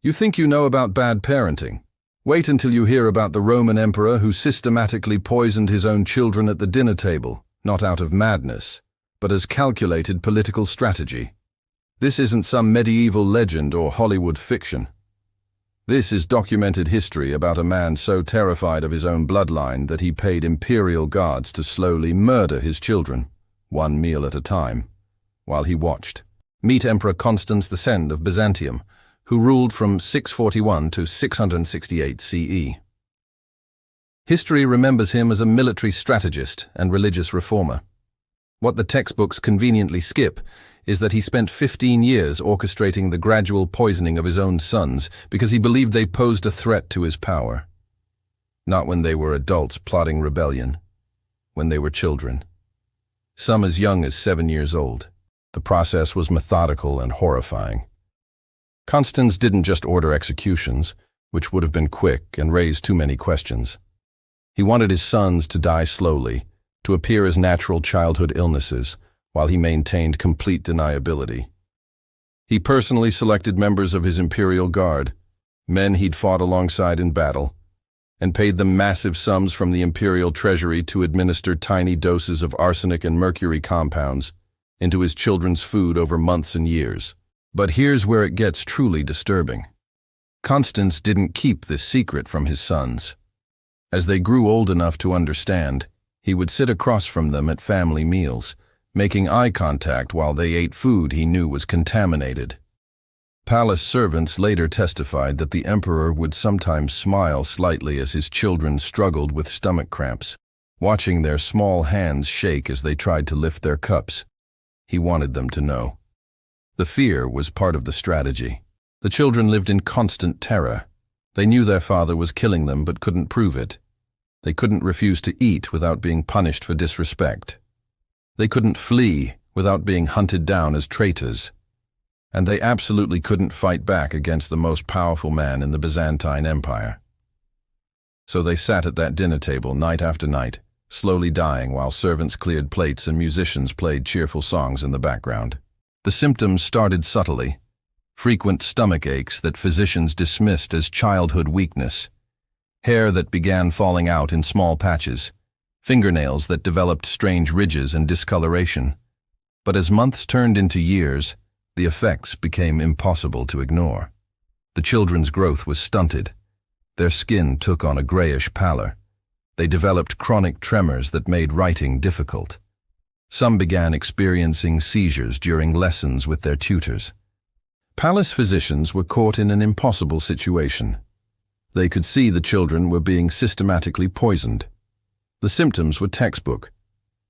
You think you know about bad parenting? Wait until you hear about the Roman emperor who systematically poisoned his own children at the dinner table, not out of madness, but as calculated political strategy. This isn't some medieval legend or Hollywood fiction. This is documented history about a man so terrified of his own bloodline that he paid imperial guards to slowly murder his children, one meal at a time, while he watched. Meet Emperor Constans II of Byzantium, who ruled from 641 to 668 CE. History remembers him as a military strategist and religious reformer. What the textbooks conveniently skip is that he spent 15 years orchestrating the gradual poisoning of his own sons because he believed they posed a threat to his power. Not when they were adults plotting rebellion, when they were children. Some as young as 7 years old. The process was methodical and horrifying. Constans didn't just order executions, which would have been quick and raised too many questions. He wanted his sons to die slowly, to appear as natural childhood illnesses, while he maintained complete deniability. He personally selected members of his imperial guard, men he'd fought alongside in battle, and paid them massive sums from the imperial treasury to administer tiny doses of arsenic and mercury compounds into his children's food over months and years. But here's where it gets truly disturbing. Constans didn't keep this secret from his sons. As they grew old enough to understand, he would sit across from them at family meals, making eye contact while they ate food he knew was contaminated. Palace servants later testified that the emperor would sometimes smile slightly as his children struggled with stomach cramps, watching their small hands shake as they tried to lift their cups. He wanted them to know. The fear was part of the strategy. The children lived in constant terror. They knew their father was killing them but couldn't prove it. They couldn't refuse to eat without being punished for disrespect. They couldn't flee without being hunted down as traitors. And they absolutely couldn't fight back against the most powerful man in the Byzantine Empire. So they sat at that dinner table night after night, slowly dying while servants cleared plates and musicians played cheerful songs in the background. The symptoms started subtly. Frequent stomach aches that physicians dismissed as childhood weakness, hair that began falling out in small patches, fingernails that developed strange ridges and discoloration. But as months turned into years, the effects became impossible to ignore. The children's growth was stunted. Their skin took on a grayish pallor. They developed chronic tremors that made writing difficult. Some began experiencing seizures during lessons with their tutors. Palace physicians were caught in an impossible situation. They could see the children were being systematically poisoned. The symptoms were textbook,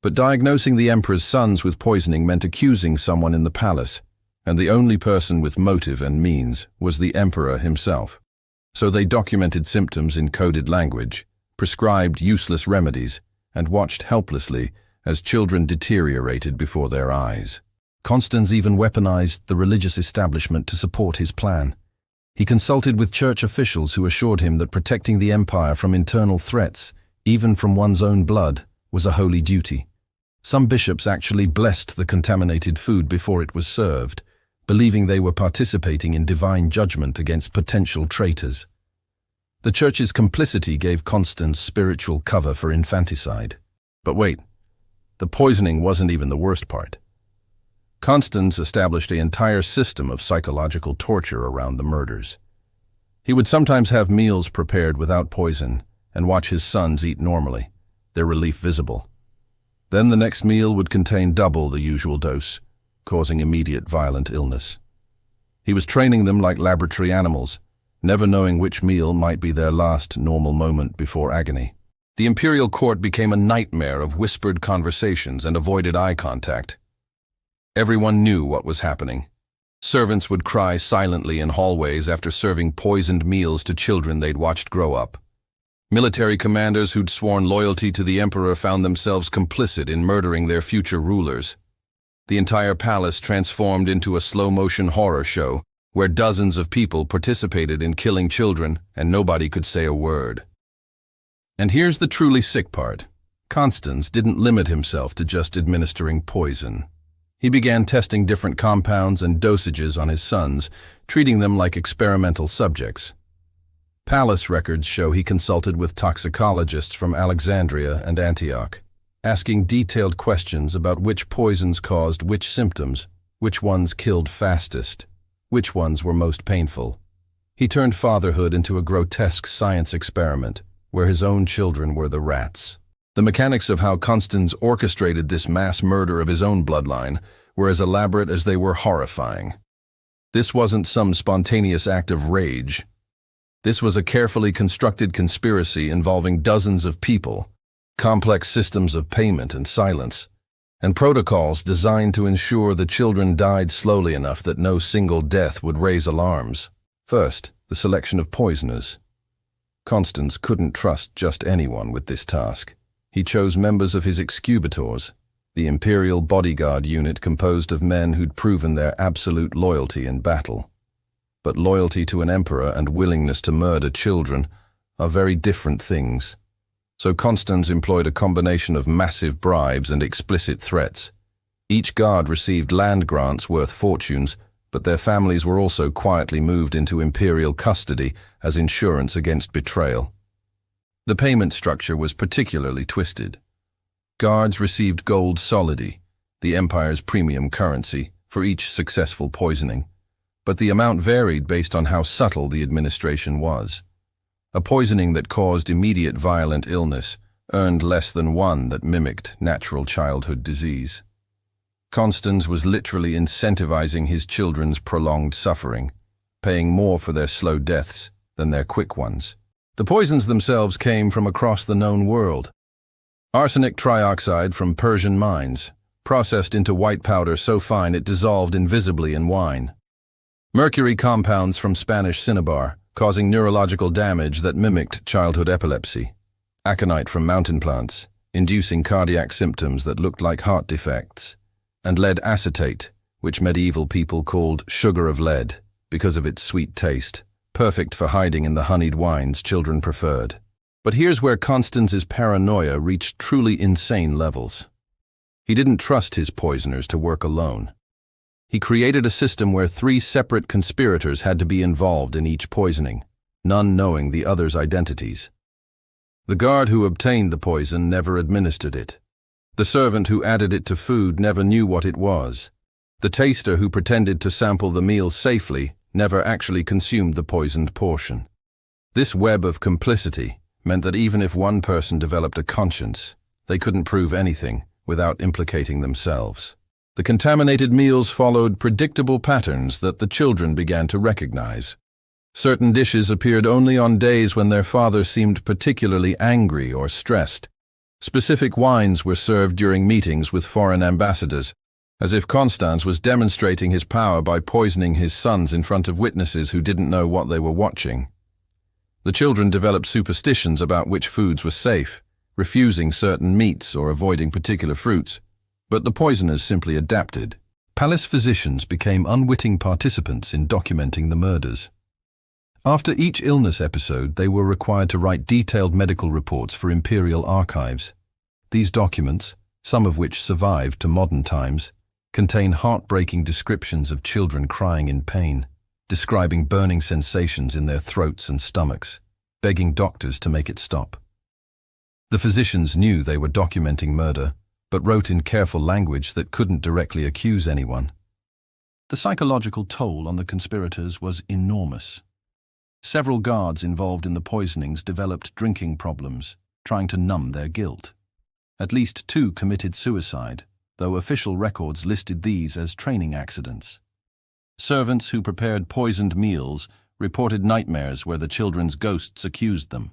but diagnosing the emperor's sons with poisoning meant accusing someone in the palace, and the only person with motive and means was the emperor himself. So they documented symptoms in coded language, prescribed useless remedies, and watched helplessly as children deteriorated before their eyes. Constans even weaponized the religious establishment to support his plan. He consulted with church officials who assured him that protecting the empire from internal threats, even from one's own blood, was a holy duty. Some bishops actually blessed the contaminated food before it was served, believing they were participating in divine judgment against potential traitors. The church's complicity gave Constans spiritual cover for infanticide. But wait, the poisoning wasn't even the worst part. Constans established an entire system of psychological torture around the murders. He would sometimes have meals prepared without poison and watch his sons eat normally, their relief visible. Then the next meal would contain double the usual dose, causing immediate violent illness. He was training them like laboratory animals, never knowing which meal might be their last normal moment before agony. The imperial court became a nightmare of whispered conversations and avoided eye contact. Everyone knew what was happening. Servants would cry silently in hallways after serving poisoned meals to children they'd watched grow up. Military commanders who'd sworn loyalty to the emperor found themselves complicit in murdering their future rulers. The entire palace transformed into a slow-motion horror show where dozens of people participated in killing children and nobody could say a word. And here's the truly sick part. Constans didn't limit himself to just administering poison. He began testing different compounds and dosages on his sons, treating them like experimental subjects. Palace records show he consulted with toxicologists from Alexandria and Antioch, asking detailed questions about which poisons caused which symptoms, which ones killed fastest, which ones were most painful. He turned fatherhood into a grotesque science experiment, where his own children were the rats. The mechanics of how Constans orchestrated this mass murder of his own bloodline were as elaborate as they were horrifying. This wasn't some spontaneous act of rage. This was a carefully constructed conspiracy involving dozens of people, complex systems of payment and silence, and protocols designed to ensure the children died slowly enough that no single death would raise alarms. First, the selection of poisoners. Constans couldn't trust just anyone with this task. He chose members of his excubators, the imperial bodyguard unit composed of men who'd proven their absolute loyalty in battle. But loyalty to an emperor and willingness to murder children are very different things. So Constans employed a combination of massive bribes and explicit threats. Each guard received land grants worth fortunes, but their families were also quietly moved into imperial custody as insurance against betrayal. The payment structure was particularly twisted. Guards received gold solidi, the empire's premium currency, for each successful poisoning, but the amount varied based on how subtle the administration was. A poisoning that caused immediate violent illness earned less than one that mimicked natural childhood disease. Constans was literally incentivizing his children's prolonged suffering, paying more for their slow deaths than their quick ones. The poisons themselves came from across the known world. Arsenic trioxide from Persian mines, processed into white powder so fine it dissolved invisibly in wine. Mercury compounds from Spanish cinnabar, causing neurological damage that mimicked childhood epilepsy. Aconite from mountain plants, inducing cardiac symptoms that looked like heart defects. And lead acetate, which medieval people called sugar of lead because of its sweet taste, perfect for hiding in the honeyed wines children preferred. But here's where Constans's paranoia reached truly insane levels. He didn't trust his poisoners to work alone. He created a system where 3 separate conspirators had to be involved in each poisoning, none knowing the other's identities. The guard who obtained the poison never administered it. The servant who added it to food never knew what it was. The taster who pretended to sample the meal safely never actually consumed the poisoned portion. This web of complicity meant that even if one person developed a conscience, they couldn't prove anything without implicating themselves. The contaminated meals followed predictable patterns that the children began to recognize. Certain dishes appeared only on days when their father seemed particularly angry or stressed. Specific wines were served during meetings with foreign ambassadors, as if Constans was demonstrating his power by poisoning his sons in front of witnesses who didn't know what they were watching. The children developed superstitions about which foods were safe, refusing certain meats or avoiding particular fruits, but the poisoners simply adapted. Palace physicians became unwitting participants in documenting the murders. After each illness episode, they were required to write detailed medical reports for imperial archives. These documents, some of which survived to modern times, contain heartbreaking descriptions of children crying in pain, describing burning sensations in their throats and stomachs, begging doctors to make it stop. The physicians knew they were documenting murder, but wrote in careful language that couldn't directly accuse anyone. The psychological toll on the conspirators was enormous. Several guards involved in the poisonings developed drinking problems, trying to numb their guilt. At least 2 committed suicide, though official records listed these as training accidents. Servants who prepared poisoned meals reported nightmares where the children's ghosts accused them.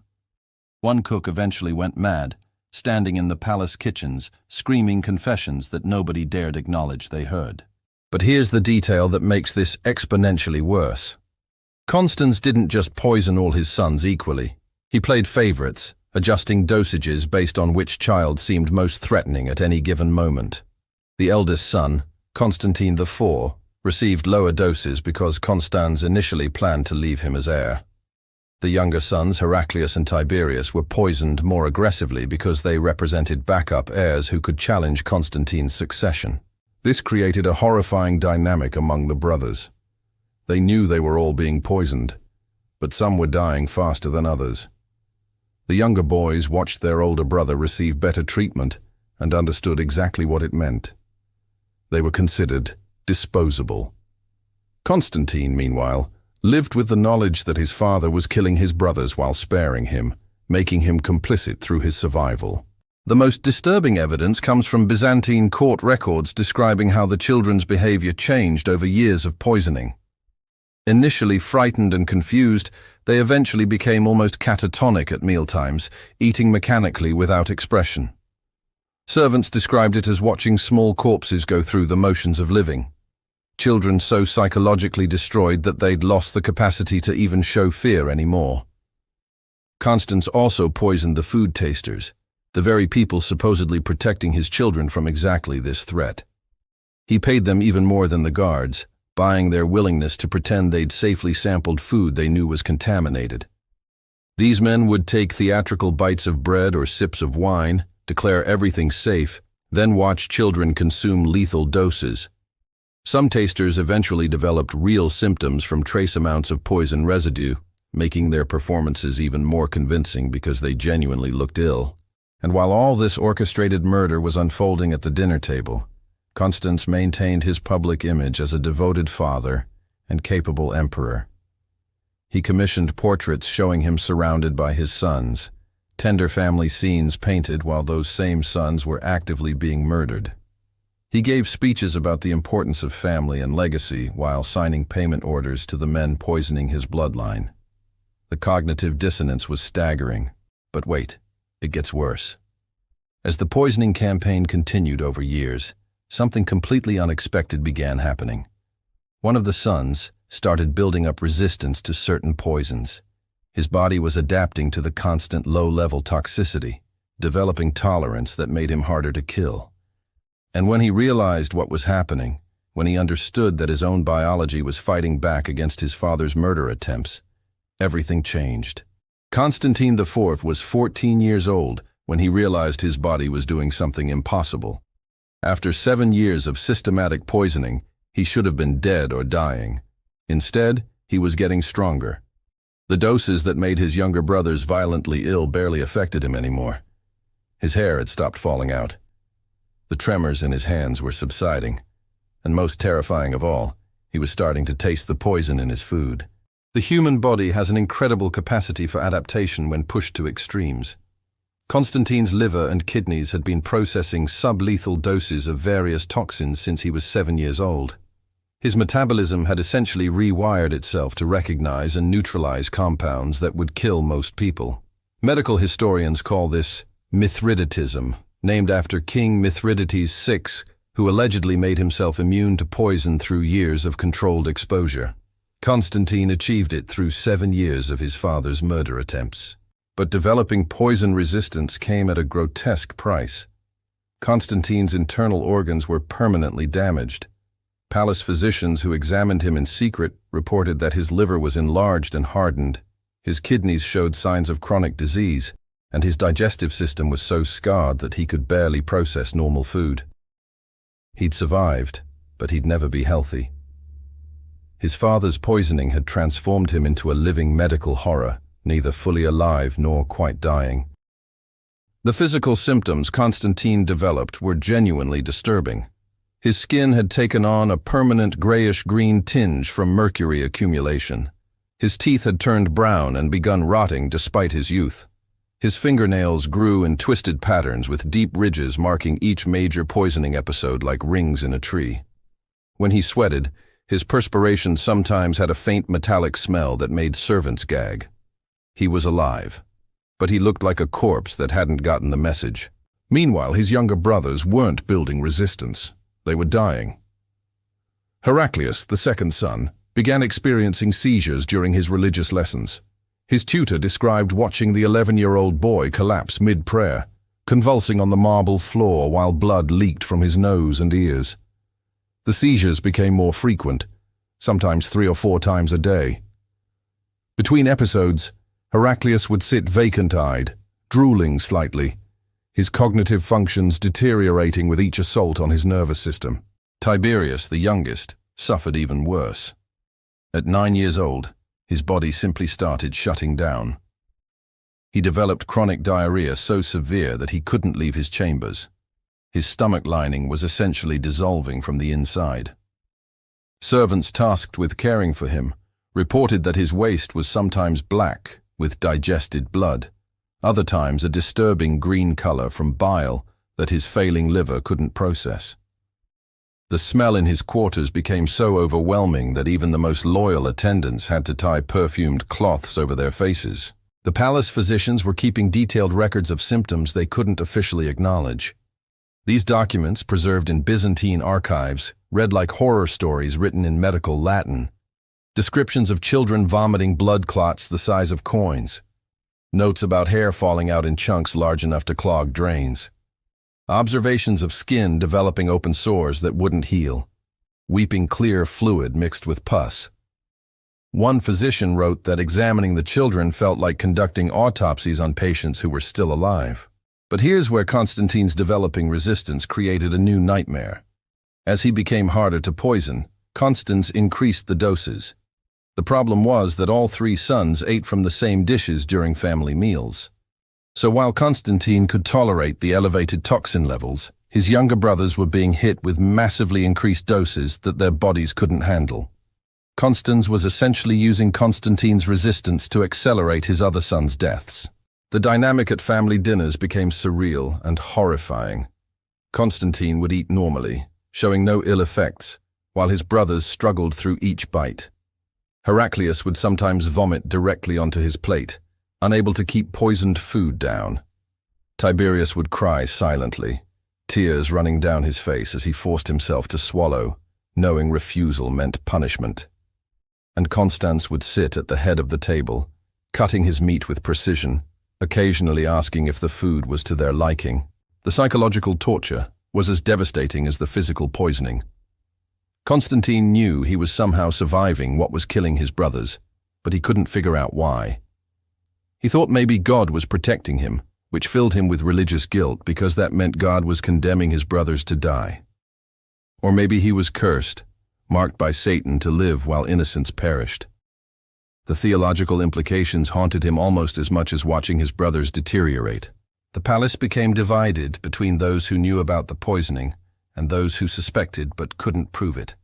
One cook eventually went mad, standing in the palace kitchens, screaming confessions that nobody dared acknowledge they heard. But here's the detail that makes this exponentially worse. Constans didn't just poison all his sons equally. He played favorites, adjusting dosages based on which child seemed most threatening at any given moment. The eldest son, Constantine IV, received lower doses because Constans initially planned to leave him as heir. The younger sons, Heraclius and Tiberius, were poisoned more aggressively because they represented backup heirs who could challenge Constantine's succession. This created a horrifying dynamic among the brothers. They knew they were all being poisoned, but some were dying faster than others. The younger boys watched their older brother receive better treatment and understood exactly what it meant. They were considered disposable. Constantine, meanwhile, lived with the knowledge that his father was killing his brothers while sparing him, making him complicit through his survival. The most disturbing evidence comes from Byzantine court records describing how the children's behavior changed over years of poisoning. Initially frightened and confused, they eventually became almost catatonic at mealtimes, eating mechanically without expression. Servants described it as watching small corpses go through the motions of living. Children so psychologically destroyed that they'd lost the capacity to even show fear anymore. Constance also poisoned the food tasters, the very people supposedly protecting his children from exactly this threat. He paid them even more than the guards, buying their willingness to pretend they'd safely sampled food they knew was contaminated. These men would take theatrical bites of bread or sips of wine, declare everything safe, then watch children consume lethal doses. Some tasters eventually developed real symptoms from trace amounts of poison residue, making their performances even more convincing because they genuinely looked ill. And while all this orchestrated murder was unfolding at the dinner table, Constance maintained his public image as a devoted father and capable emperor. He commissioned portraits showing him surrounded by his sons, tender family scenes painted while those same sons were actively being murdered. He gave speeches about the importance of family and legacy while signing payment orders to the men poisoning his bloodline. The cognitive dissonance was staggering. But wait, it gets worse. As the poisoning campaign continued over years, something completely unexpected began happening. One of the sons started building up resistance to certain poisons. His body was adapting to the constant low-level toxicity, developing tolerance that made him harder to kill. And when he realized what was happening, when he understood that his own biology was fighting back against his father's murder attempts, everything changed. Constantine IV was 14 years old when he realized his body was doing something impossible. After 7 years of systematic poisoning, he should have been dead or dying. Instead, he was getting stronger. The doses that made his younger brothers violently ill barely affected him anymore. His hair had stopped falling out. The tremors in his hands were subsiding, and most terrifying of all, he was starting to taste the poison in his food. The human body has an incredible capacity for adaptation when pushed to extremes. Constantine's liver and kidneys had been processing sublethal doses of various toxins since he was 7 years old. His metabolism had essentially rewired itself to recognize and neutralize compounds that would kill most people. Medical historians call this Mithridatism, named after King Mithridates VI, who allegedly made himself immune to poison through years of controlled exposure. Constantine achieved it through 7 years of his father's murder attempts. But developing poison resistance came at a grotesque price. Constantine's internal organs were permanently damaged. Palace physicians who examined him in secret reported that his liver was enlarged and hardened, his kidneys showed signs of chronic disease, and his digestive system was so scarred that he could barely process normal food. He'd survived, but he'd never be healthy. His father's poisoning had transformed him into a living medical horror, neither fully alive nor quite dying. The physical symptoms Constantine developed were genuinely disturbing. His skin had taken on a permanent grayish-green tinge from mercury accumulation. His teeth had turned brown and begun rotting despite his youth. His fingernails grew in twisted patterns with deep ridges marking each major poisoning episode like rings in a tree. When he sweated, his perspiration sometimes had a faint metallic smell that made servants gag. He was alive, but he looked like a corpse that hadn't gotten the message. Meanwhile, his younger brothers weren't building resistance. They were dying. Heraclius, the second son, began experiencing seizures during his religious lessons. His tutor described watching the 11-year-old boy collapse mid-prayer, convulsing on the marble floor while blood leaked from his nose and ears. The seizures became more frequent, sometimes 3 or 4 times a day. Between episodes, Heraclius would sit vacant-eyed, drooling slightly, his cognitive functions deteriorating with each assault on his nervous system. Tiberius, the youngest, suffered even worse. At 9 years old, his body simply started shutting down. He developed chronic diarrhea so severe that he couldn't leave his chambers. His stomach lining was essentially dissolving from the inside. Servants tasked with caring for him reported that his waste was sometimes black with digested blood, other times a disturbing green color from bile that his failing liver couldn't process. The smell in his quarters became so overwhelming that even the most loyal attendants had to tie perfumed cloths over their faces. The palace physicians were keeping detailed records of symptoms they couldn't officially acknowledge. These documents, preserved in Byzantine archives, read like horror stories written in medical Latin. Descriptions of children vomiting blood clots the size of coins. Notes about hair falling out in chunks large enough to clog drains. Observations of skin developing open sores that wouldn't heal. Weeping clear fluid mixed with pus. One physician wrote that examining the children felt like conducting autopsies on patients who were still alive. But here's where Constantine's developing resistance created a new nightmare. As he became harder to poison, Constans increased the doses. The problem was that all 3 sons ate from the same dishes during family meals. So while Constantine could tolerate the elevated toxin levels, his younger brothers were being hit with massively increased doses that their bodies couldn't handle. Constans was essentially using Constantine's resistance to accelerate his other sons' deaths. The dynamic at family dinners became surreal and horrifying. Constantine would eat normally, showing no ill effects, while his brothers struggled through each bite. Heraclius would sometimes vomit directly onto his plate, unable to keep poisoned food down. Tiberius would cry silently, tears running down his face as he forced himself to swallow, knowing refusal meant punishment. And Constans would sit at the head of the table, cutting his meat with precision, occasionally asking if the food was to their liking. The psychological torture was as devastating as the physical poisoning. Constantine knew he was somehow surviving what was killing his brothers, but he couldn't figure out why. He thought maybe God was protecting him, which filled him with religious guilt because that meant God was condemning his brothers to die. Or maybe he was cursed, marked by Satan to live while innocents perished. The theological implications haunted him almost as much as watching his brothers deteriorate. The palace became divided between those who knew about the poisoning and those who suspected but couldn't prove it.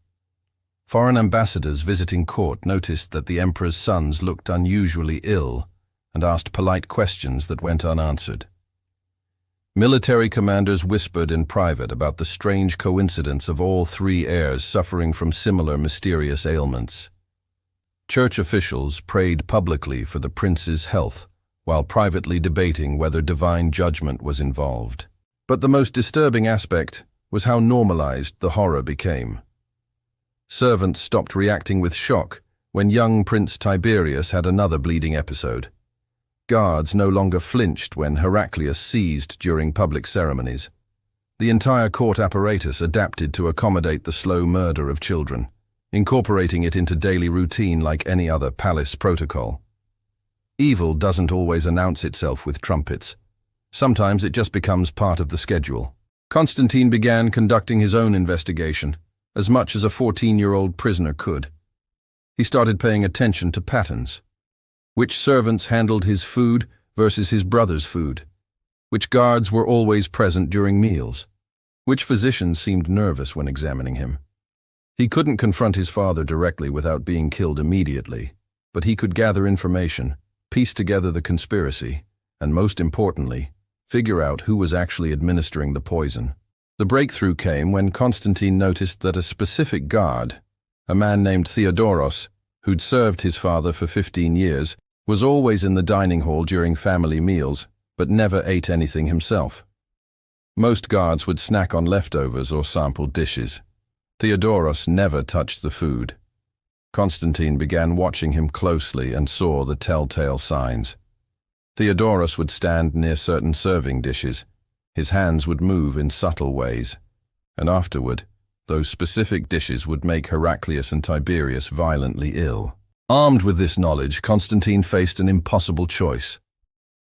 Foreign ambassadors visiting court noticed that the emperor's sons looked unusually ill and asked polite questions that went unanswered. Military commanders whispered in private about the strange coincidence of all 3 heirs suffering from similar mysterious ailments. Church officials prayed publicly for the prince's health, while privately debating whether divine judgment was involved. But the most disturbing aspect was how normalized the horror became. Servants stopped reacting with shock when young Prince Tiberius had another bleeding episode. Guards no longer flinched when Heraclius seized during public ceremonies. The entire court apparatus adapted to accommodate the slow murder of children, incorporating it into daily routine like any other palace protocol. Evil doesn't always announce itself with trumpets. Sometimes it just becomes part of the schedule. Constantine began conducting his own investigation, as much as a 14-year-old prisoner could. He started paying attention to patterns. Which servants handled his food versus his brother's food? Which guards were always present during meals? Which physicians seemed nervous when examining him? He couldn't confront his father directly without being killed immediately, but he could gather information, piece together the conspiracy, and most importantly, figure out who was actually administering the poison. The breakthrough came when Constantine noticed that a specific guard, a man named Theodoros, who'd served his father for 15 years, was always in the dining hall during family meals, but never ate anything himself. Most guards would snack on leftovers or sampled dishes. Theodoros never touched the food. Constantine began watching him closely and saw the telltale signs. Theodoros would stand near certain serving dishes. His hands would move in subtle ways. And afterward, those specific dishes would make Heraclius and Tiberius violently ill. Armed with this knowledge, Constantine faced an impossible choice.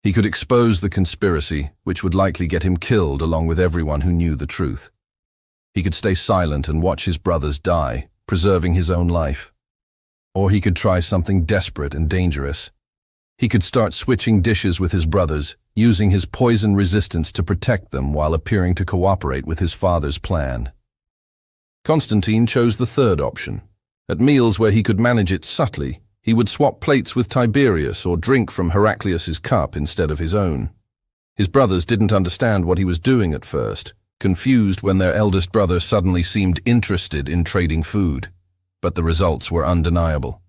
He could expose the conspiracy, which would likely get him killed along with everyone who knew the truth. He could stay silent and watch his brothers die, preserving his own life. Or he could try something desperate and dangerous. He could start switching dishes with his brothers, using his poison resistance to protect them while appearing to cooperate with his father's plan. Constantine chose the third option. At meals where he could manage it subtly, he would swap plates with Tiberius or drink from Heraclius's cup instead of his own. His brothers didn't understand what he was doing at first, confused when their eldest brother suddenly seemed interested in trading food. But the results were undeniable.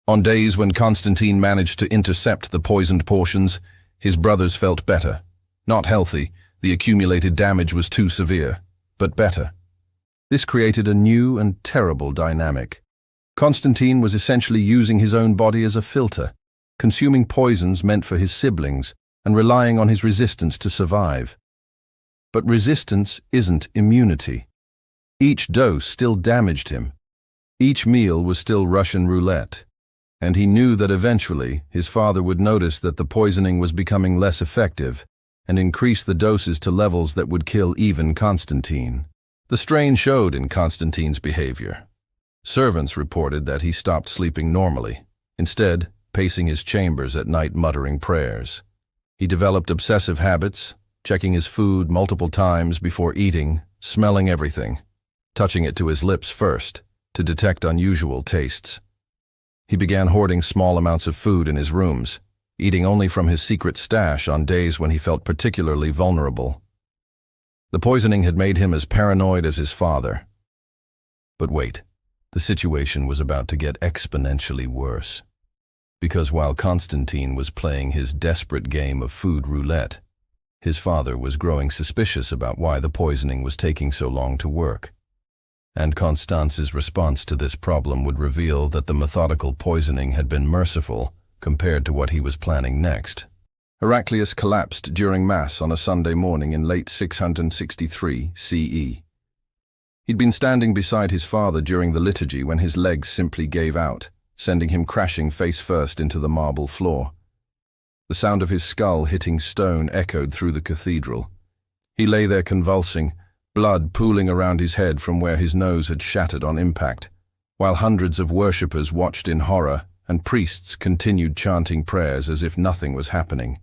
On days when Constantine managed to intercept the poisoned portions, his brothers felt better. Not healthy, the accumulated damage was too severe, but better. This created a new and terrible dynamic. Constantine was essentially using his own body as a filter, consuming poisons meant for his siblings and relying on his resistance to survive. But resistance isn't immunity. Each dose still damaged him. Each meal was still Russian roulette. And he knew that eventually his father would notice that the poisoning was becoming less effective and increase the doses to levels that would kill even Constantine. The strain showed in Constantine's behavior. Servants reported that he stopped sleeping normally, instead pacing his chambers at night muttering prayers. He developed obsessive habits, checking his food multiple times before eating, smelling everything, touching it to his lips first to detect unusual tastes. He began hoarding small amounts of food in his rooms, eating only from his secret stash on days when he felt particularly vulnerable. The poisoning had made him as paranoid as his father. But wait, the situation was about to get exponentially worse. Because while Constantine was playing his desperate game of food roulette, his father was growing suspicious about why the poisoning was taking so long to work. And Constance's response to this problem would reveal that the methodical poisoning had been merciful compared to what he was planning next. Heraclius collapsed during Mass on a Sunday morning in late 663 CE. He'd been standing beside his father during the liturgy when his legs simply gave out, sending him crashing face first into the marble floor. The sound of his skull hitting stone echoed through the cathedral. He lay there convulsing, blood pooling around his head from where his nose had shattered on impact, while hundreds of worshippers watched in horror and priests continued chanting prayers as if nothing was happening.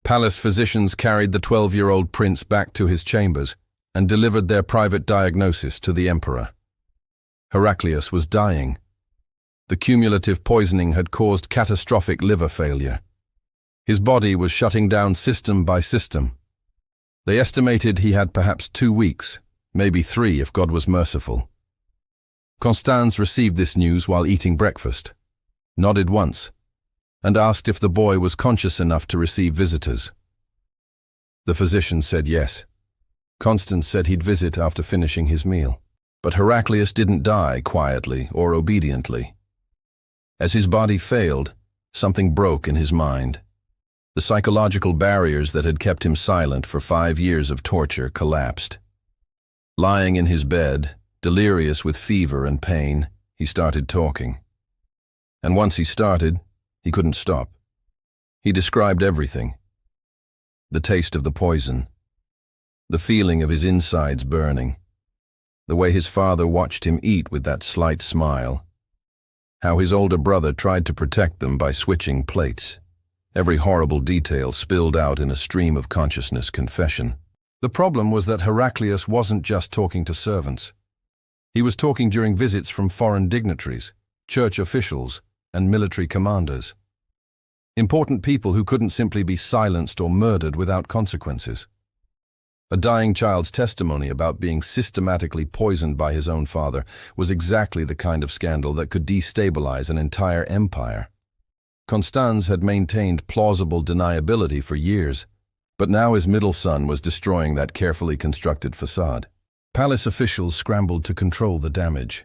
Palace physicians carried the 12-year-old prince back to his chambers and delivered their private diagnosis to the emperor. Heraclius was dying. The cumulative poisoning had caused catastrophic liver failure. His body was shutting down system by system. They estimated he had perhaps 2 weeks, maybe 3 if God was merciful. Constance received this news while eating breakfast, nodded once, and asked if the boy was conscious enough to receive visitors. The physician said yes. Constance said he'd visit after finishing his meal. But Heraclius didn't die quietly or obediently. As his body failed, something broke in his mind. The psychological barriers that had kept him silent for 5 years of torture collapsed. Lying in his bed, delirious with fever and pain, he started talking. And once he started, he couldn't stop. He described everything. The taste of the poison, the feeling of his insides burning, the way his father watched him eat with that slight smile, how his older brother tried to protect them by switching plates. Every horrible detail spilled out in a stream of consciousness confession. The problem was that Heraclius wasn't just talking to servants. He was talking during visits from foreign dignitaries, church officials, and military commanders. Important people who couldn't simply be silenced or murdered without consequences. A dying child's testimony about being systematically poisoned by his own father was exactly the kind of scandal that could destabilize an entire empire. Constance had maintained plausible deniability for years, but now his middle son was destroying that carefully constructed facade. Palace officials scrambled to control the damage.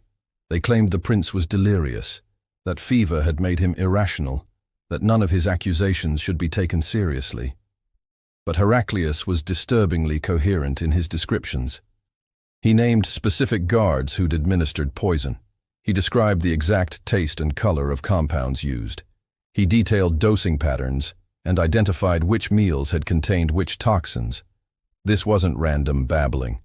They claimed the prince was delirious, that fever had made him irrational, that none of his accusations should be taken seriously. But Heraclius was disturbingly coherent in his descriptions. He named specific guards who'd administered poison. He described the exact taste and color of compounds used. He detailed dosing patterns and identified which meals had contained which toxins. This wasn't random babbling.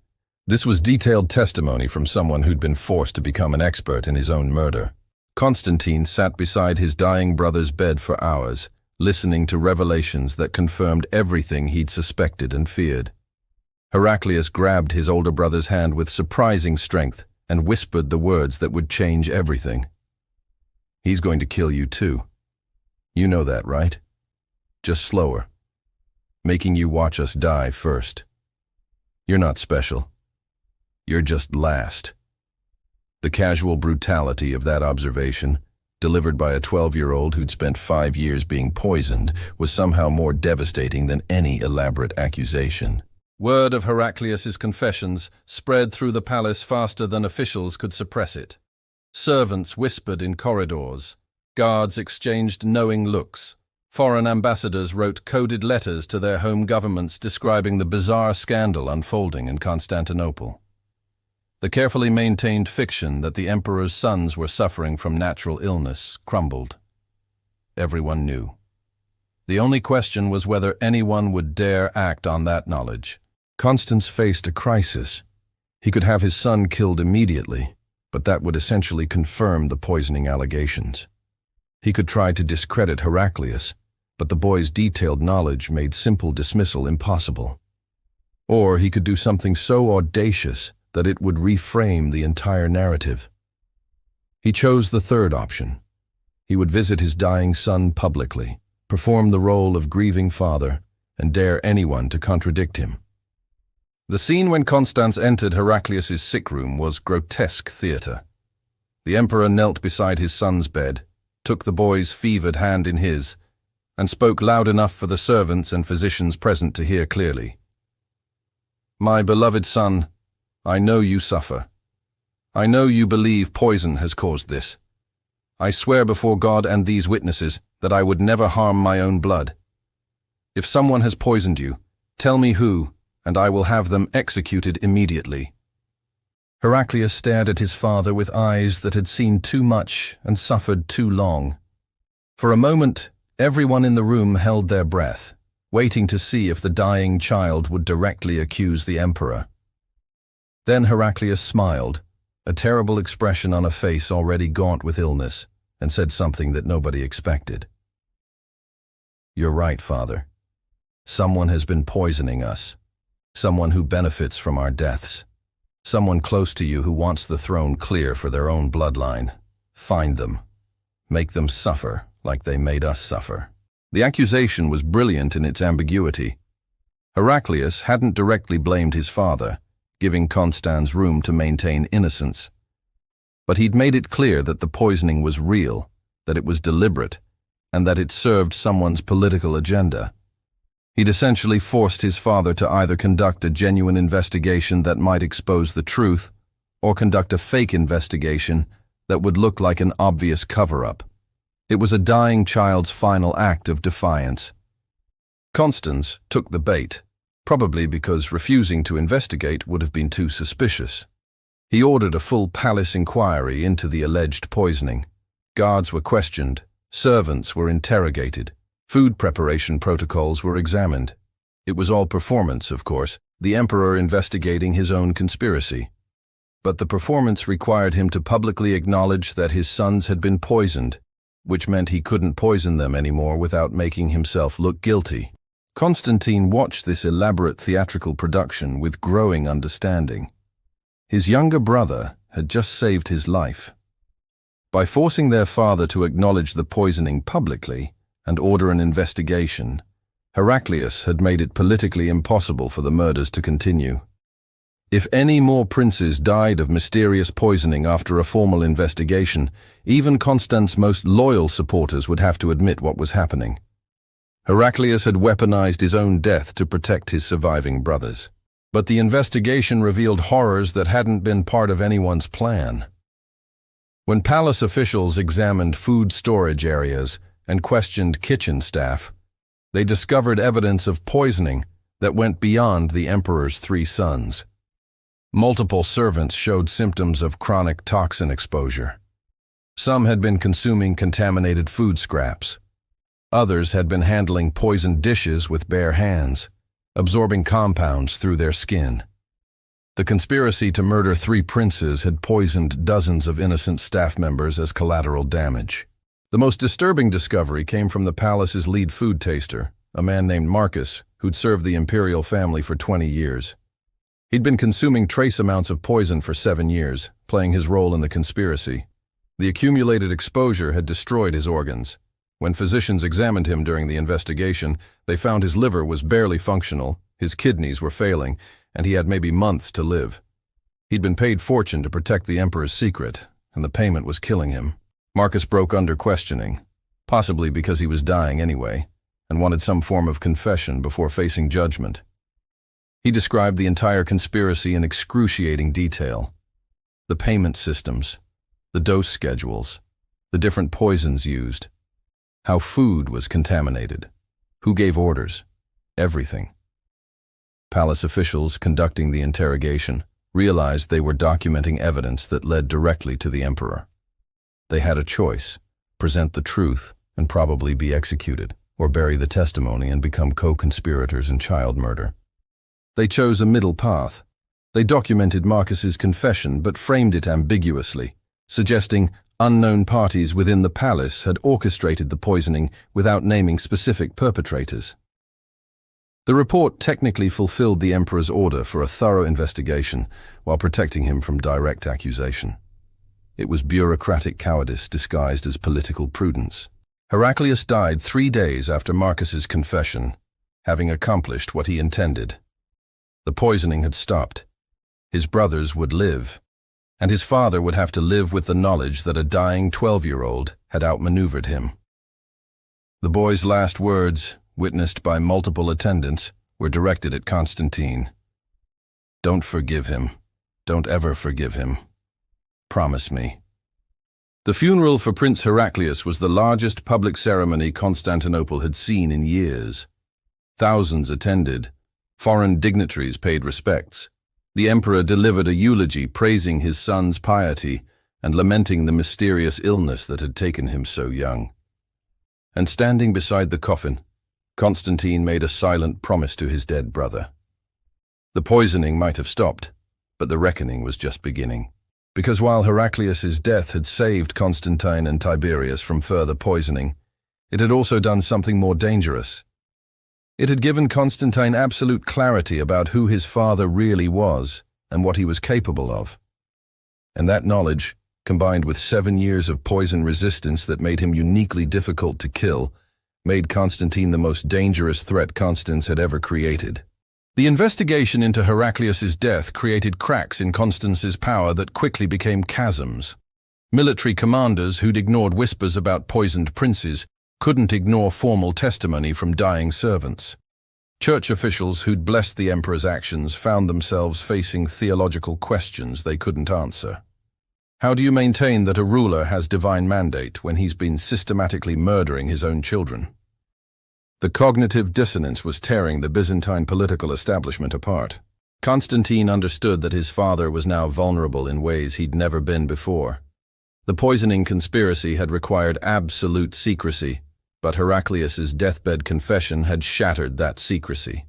This was detailed testimony from someone who'd been forced to become an expert in his own murder. Constantine sat beside his dying brother's bed for hours, listening to revelations that confirmed everything he'd suspected and feared. Heraclius grabbed his older brother's hand with surprising strength and whispered the words that would change everything. "He's going to kill you too. You know that, right? Just slower. Making you watch us die first. You're not special. You're just last." The casual brutality of that observation, delivered by a 12-year-old who'd spent 5 years being poisoned, was somehow more devastating than any elaborate accusation. Word of Heraclius's confessions spread through the palace faster than officials could suppress it. Servants whispered in corridors. Guards exchanged knowing looks. Foreign ambassadors wrote coded letters to their home governments describing the bizarre scandal unfolding in Constantinople. The carefully maintained fiction that the emperor's sons were suffering from natural illness crumbled. Everyone knew. The only question was whether anyone would dare act on that knowledge. Constans faced a crisis. He could have his son killed immediately, but that would essentially confirm the poisoning allegations. He could try to discredit Heraclius, but the boy's detailed knowledge made simple dismissal impossible. Or he could do something so audacious that it would reframe the entire narrative. He chose the third option. He would visit his dying son publicly, perform the role of grieving father, and dare anyone to contradict him. The scene when Constans entered Heraclius's sick room was grotesque theater. The emperor knelt beside his son's bed, took the boy's fevered hand in his, and spoke loud enough for the servants and physicians present to hear clearly. "My beloved son, I know you suffer. I know you believe poison has caused this. I swear before God and these witnesses that I would never harm my own blood. If someone has poisoned you, tell me who, and I will have them executed immediately." Heraclius stared at his father with eyes that had seen too much and suffered too long. For a moment, everyone in the room held their breath, waiting to see if the dying child would directly accuse the emperor. Then Heraclius smiled, a terrible expression on a face already gaunt with illness, and said something that nobody expected. "You're right, father. Someone has been poisoning us. Someone who benefits from our deaths. Someone close to you who wants the throne clear for their own bloodline. Find them. Make them suffer like they made us suffer." The accusation was brilliant in its ambiguity. Heraclius hadn't directly blamed his father, giving Constans room to maintain innocence. But he'd made it clear that the poisoning was real, that it was deliberate, and that it served someone's political agenda. He'd essentially forced his father to either conduct a genuine investigation that might expose the truth, or conduct a fake investigation that would look like an obvious cover-up. It was a dying child's final act of defiance. Constans took the bait, probably because refusing to investigate would have been too suspicious. He ordered a full palace inquiry into the alleged poisoning. Guards were questioned, servants were interrogated, food preparation protocols were examined. It was all performance, of course, the emperor investigating his own conspiracy. But the performance required him to publicly acknowledge that his sons had been poisoned, which meant he couldn't poison them anymore without making himself look guilty. Constantine watched this elaborate theatrical production with growing understanding. His younger brother had just saved his life. By forcing their father to acknowledge the poisoning publicly and order an investigation, Heraclius had made it politically impossible for the murders to continue. If any more princes died of mysterious poisoning after a formal investigation, even Constans' most loyal supporters would have to admit what was happening. Heraclius had weaponized his own death to protect his surviving brothers. But the investigation revealed horrors that hadn't been part of anyone's plan. When palace officials examined food storage areas and questioned kitchen staff, they discovered evidence of poisoning that went beyond the emperor's 3 sons. Multiple servants showed symptoms of chronic toxin exposure. Some had been consuming contaminated food scraps. Others had been handling poisoned dishes with bare hands, absorbing compounds through their skin. The conspiracy to murder 3 princes had poisoned dozens of innocent staff members as collateral damage. The most disturbing discovery came from the palace's lead food taster, a man named Marcus, who'd served the imperial family for 20 years. He'd been consuming trace amounts of poison for 7 years, playing his role in the conspiracy. The accumulated exposure had destroyed his organs. When physicians examined him during the investigation, they found his liver was barely functional, his kidneys were failing, and he had maybe months to live. He'd been paid fortune to protect the emperor's secret, and the payment was killing him. Marcus broke under questioning, possibly because he was dying anyway, and wanted some form of confession before facing judgment. He described the entire conspiracy in excruciating detail. The payment systems, the dose schedules, the different poisons used, how food was contaminated, who gave orders, everything. Palace officials conducting the interrogation realized they were documenting evidence that led directly to the emperor. They had a choice: present the truth and probably be executed, or bury the testimony and become co-conspirators in child murder. They chose a middle path. They documented Marcus's confession but framed it ambiguously, suggesting unknown parties within the palace had orchestrated the poisoning without naming specific perpetrators. The report technically fulfilled the emperor's order for a thorough investigation while protecting him from direct accusation. It was bureaucratic cowardice disguised as political prudence. Heraclius died 3 days after Marcus's confession, having accomplished what he intended. The poisoning had stopped. His brothers would live, and his father would have to live with the knowledge that a dying 12-year-old had outmaneuvered him. The boy's last words, witnessed by multiple attendants, were directed at Constantine. "Don't forgive him. Don't ever forgive him. Promise me." The funeral for Prince Heraclius was the largest public ceremony Constantinople had seen in years. Thousands attended. Foreign dignitaries paid respects. The emperor delivered a eulogy praising his son's piety and lamenting the mysterious illness that had taken him so young. And standing beside the coffin, Constantine made a silent promise to his dead brother. The poisoning might have stopped, but the reckoning was just beginning. Because while Heraclius's death had saved Constantine and Tiberius from further poisoning, it had also done something more dangerous. It had given Constantine absolute clarity about who his father really was and what he was capable of. And that knowledge, combined with 7 years of poison resistance that made him uniquely difficult to kill, made Constantine the most dangerous threat Constans had ever created. The investigation into Heraclius's death created cracks in Constance's power that quickly became chasms. Military commanders who'd ignored whispers about poisoned princes couldn't ignore formal testimony from dying servants. Church officials who'd blessed the emperor's actions found themselves facing theological questions they couldn't answer. How do you maintain that a ruler has divine mandate when he's been systematically murdering his own children? The cognitive dissonance was tearing the Byzantine political establishment apart. Constantine understood that his father was now vulnerable in ways he'd never been before. The poisoning conspiracy had required absolute secrecy, but Heraclius's deathbed confession had shattered that secrecy.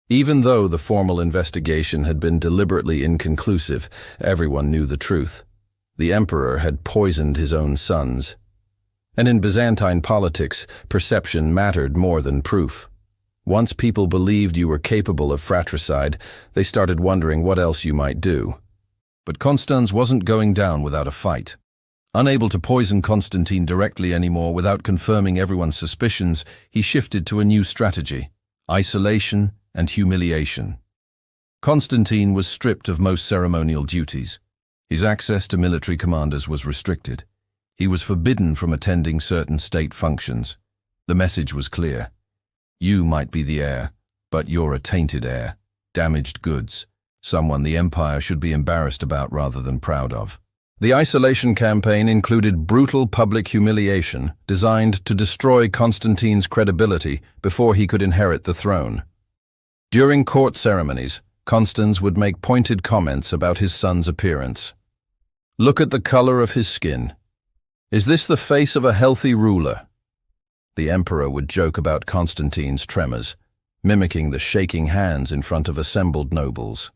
Even though the formal investigation had been deliberately inconclusive, everyone knew the truth. The emperor had poisoned his own sons. And in Byzantine politics, perception mattered more than proof. Once people believed you were capable of fratricide, they started wondering what else you might do. But Constans wasn't going down without a fight. Unable to poison Constantine directly anymore without confirming everyone's suspicions, he shifted to a new strategy: isolation and humiliation. Constantine was stripped of most ceremonial duties. His access to military commanders was restricted. He was forbidden from attending certain state functions. The message was clear. You might be the heir, but you're a tainted heir, damaged goods, someone the empire should be embarrassed about rather than proud of. The isolation campaign included brutal public humiliation designed to destroy Constantine's credibility before he could inherit the throne. During court ceremonies, Constans would make pointed comments about his son's appearance. Look at the color of his skin. Is this the face of a healthy ruler? The emperor would joke about Constantine's tremors, mimicking the shaking hands in front of assembled nobles.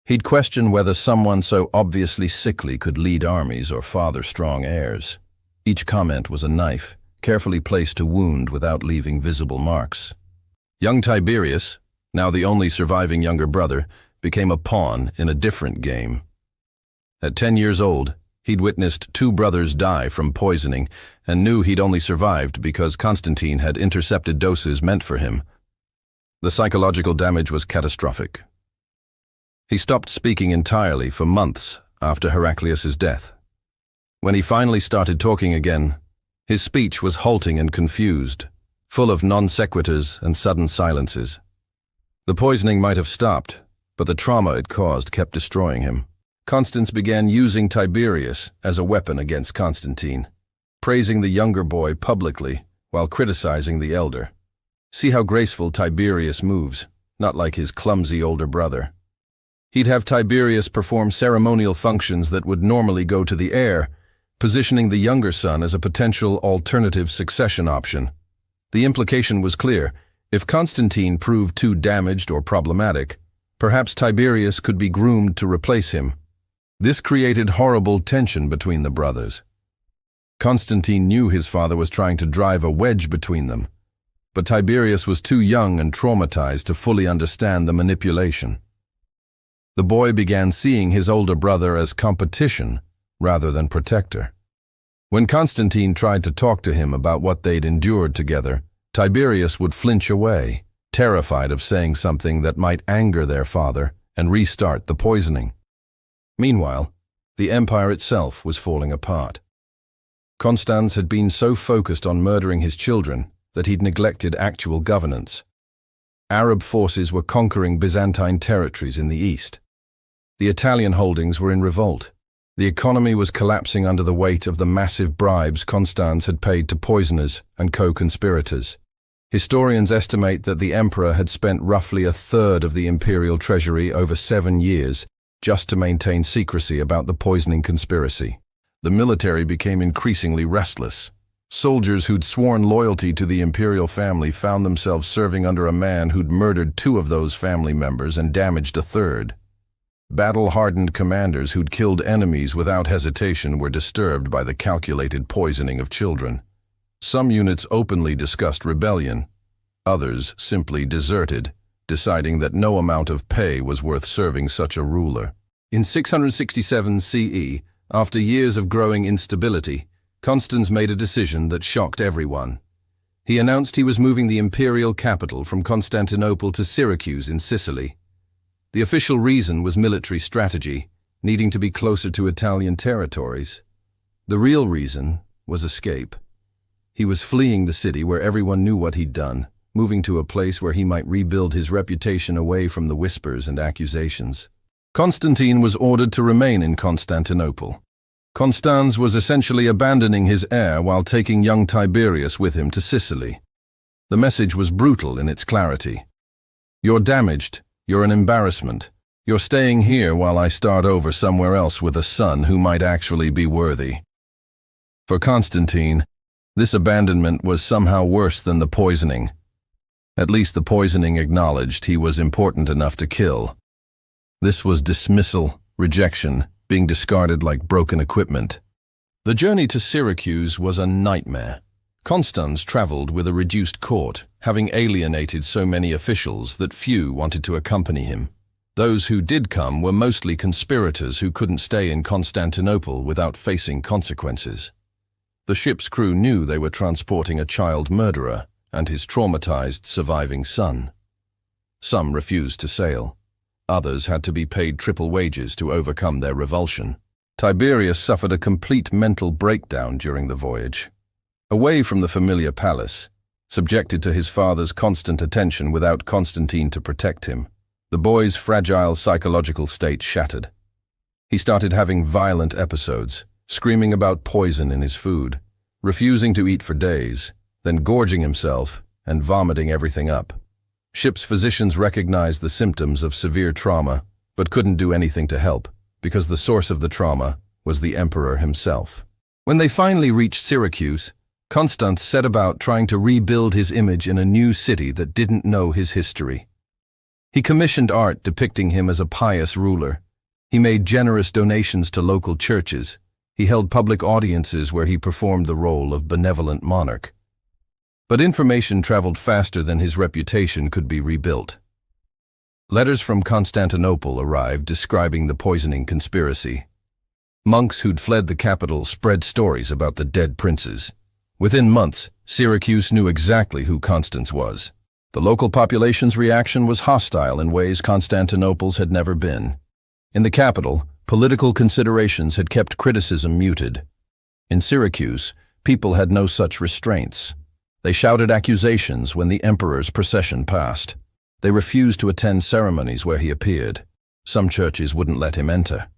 He'd question whether someone so obviously sickly could lead armies or father strong heirs. Each comment was a knife, carefully placed to wound without leaving visible marks. Young Tiberius, now the only surviving younger brother, became a pawn in a different game. At 10 years old, he'd witnessed 2 brothers die from poisoning and knew he'd only survived because Constantine had intercepted doses meant for him. The psychological damage was catastrophic. He stopped speaking entirely for months after Heraclius's death. When he finally started talking again, his speech was halting and confused, full of non sequiturs and sudden silences. The poisoning might have stopped, but the trauma it caused kept destroying him. Constans began using Tiberius as a weapon against Constantine, praising the younger boy publicly while criticizing the elder. See how graceful Tiberius moves, not like his clumsy older brother. He'd have Tiberius perform ceremonial functions that would normally go to the heir, positioning the younger son as a potential alternative succession option. The implication was clear. If Constantine proved too damaged or problematic, perhaps Tiberius could be groomed to replace him. This created horrible tension between the brothers. Constantine knew his father was trying to drive a wedge between them, but Tiberius was too young and traumatized to fully understand the manipulation. The boy began seeing his older brother as competition rather than protector. When Constantine tried to talk to him about what they'd endured together, Tiberius would flinch away, terrified of saying something that might anger their father and restart the poisoning. Meanwhile, the empire itself was falling apart. Constans had been so focused on murdering his children that he'd neglected actual governance. Arab forces were conquering Byzantine territories in the east. The Italian holdings were in revolt. The economy was collapsing under the weight of the massive bribes Constans had paid to poisoners and co-conspirators. Historians estimate that the emperor had spent roughly a third of the imperial treasury over 7 years just to maintain secrecy about the poisoning conspiracy. The military became increasingly restless. Soldiers who'd sworn loyalty to the imperial family found themselves serving under a man who'd murdered 2 of those family members and damaged a third. Battle-hardened commanders who'd killed enemies without hesitation were disturbed by the calculated poisoning of children. Some units openly discussed rebellion. Others simply deserted, deciding that no amount of pay was worth serving such a ruler. In 667 CE, after years of growing instability, Constans made a decision that shocked everyone. He announced he was moving the imperial capital from Constantinople to Syracuse in Sicily. The official reason was military strategy, needing to be closer to Italian territories. The real reason was escape. He was fleeing the city where everyone knew what he'd done, moving to a place where he might rebuild his reputation away from the whispers and accusations. Constantine was ordered to remain in Constantinople. Constans was essentially abandoning his heir while taking young Tiberius with him to Sicily. The message was brutal in its clarity. "You're damaged. You're an embarrassment. You're staying here while I start over somewhere else with a son who might actually be worthy." For Constantine, this abandonment was somehow worse than the poisoning. At least the poisoning acknowledged he was important enough to kill. This was dismissal, rejection, being discarded like broken equipment. The journey to Syracuse was a nightmare. Constans traveled with a reduced court, having alienated so many officials that few wanted to accompany him. Those who did come were mostly conspirators who couldn't stay in Constantinople without facing consequences. The ship's crew knew they were transporting a child murderer and his traumatized surviving son. Some refused to sail. Others had to be paid triple wages to overcome their revulsion. Tiberius suffered a complete mental breakdown during the voyage. Away from the familiar palace, subjected to his father's constant attention without Constantine to protect him, the boy's fragile psychological state shattered. He started having violent episodes, screaming about poison in his food, refusing to eat for days, then gorging himself and vomiting everything up. Ship's physicians recognized the symptoms of severe trauma, but couldn't do anything to help, because the source of the trauma was the emperor himself. When they finally reached Syracuse, Constans set about trying to rebuild his image in a new city that didn't know his history. He commissioned art depicting him as a pious ruler. He made generous donations to local churches. He held public audiences where he performed the role of benevolent monarch. But information traveled faster than his reputation could be rebuilt. Letters from Constantinople arrived describing the poisoning conspiracy. Monks who'd fled the capital spread stories about the dead princes. Within months, Syracuse knew exactly who Constans was. The local population's reaction was hostile in ways Constantinople's had never been. In the capital, political considerations had kept criticism muted. In Syracuse, people had no such restraints. They shouted accusations when the emperor's procession passed. They refused to attend ceremonies where he appeared. Some churches wouldn't let him enter.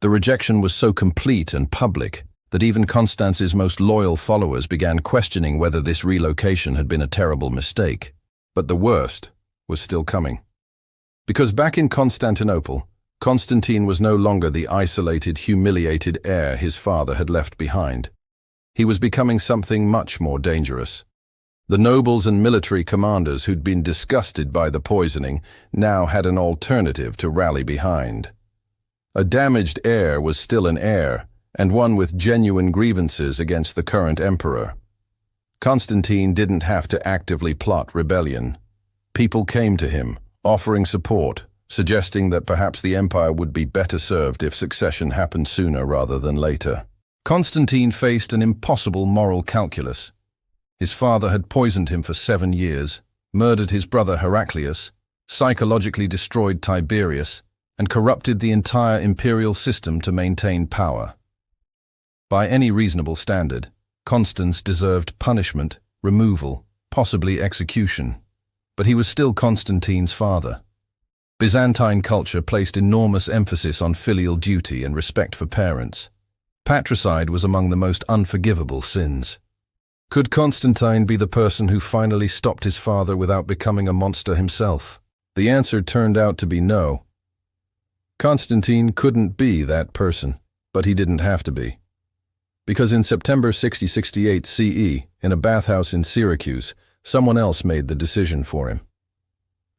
The rejection was so complete and public that even Constance's most loyal followers began questioning whether this relocation had been a terrible mistake. But the worst was still coming. Because back in Constantinople, Constantine was no longer the isolated, humiliated heir his father had left behind. He was becoming something much more dangerous. The nobles and military commanders who'd been disgusted by the poisoning now had an alternative to rally behind. A damaged heir was still an heir, and one with genuine grievances against the current emperor. Constantine didn't have to actively plot rebellion. People came to him, offering support, suggesting that perhaps the empire would be better served if succession happened sooner rather than later. Constantine faced an impossible moral calculus. His father had poisoned him for 7 years, murdered his brother Heraclius, psychologically destroyed Tiberius, and corrupted the entire imperial system to maintain power. By any reasonable standard, Constans deserved punishment, removal, possibly execution. But he was still Constantine's father. Byzantine culture placed enormous emphasis on filial duty and respect for parents. Patricide was among the most unforgivable sins. Could Constantine be the person who finally stopped his father without becoming a monster himself? The answer turned out to be no. Constantine couldn't be that person, but he didn't have to be. Because in September 6068 CE, in a bathhouse in Syracuse, someone else made the decision for him.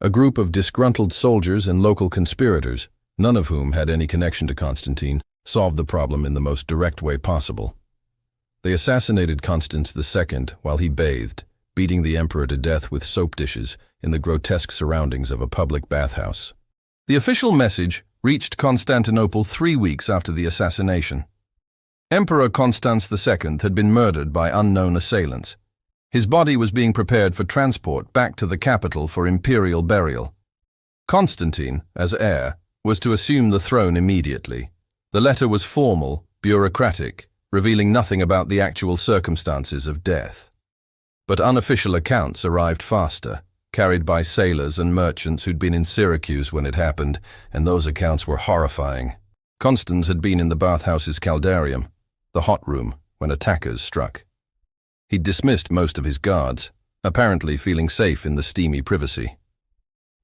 A group of disgruntled soldiers and local conspirators, none of whom had any connection to Constantine, solved the problem in the most direct way possible. They assassinated Constans II while he bathed, beating the emperor to death with soap dishes in the grotesque surroundings of a public bathhouse. The official message reached Constantinople 3 weeks after the assassination. Emperor Constans II had been murdered by unknown assailants. His body was being prepared for transport back to the capital for imperial burial. Constantine, as heir, was to assume the throne immediately. The letter was formal, bureaucratic, revealing nothing about the actual circumstances of death. But unofficial accounts arrived faster, carried by sailors and merchants who'd been in Syracuse when it happened, and those accounts were horrifying. Constans had been in the bathhouse's caldarium, the hot room, when attackers struck. He'd dismissed most of his guards, apparently feeling safe in the steamy privacy.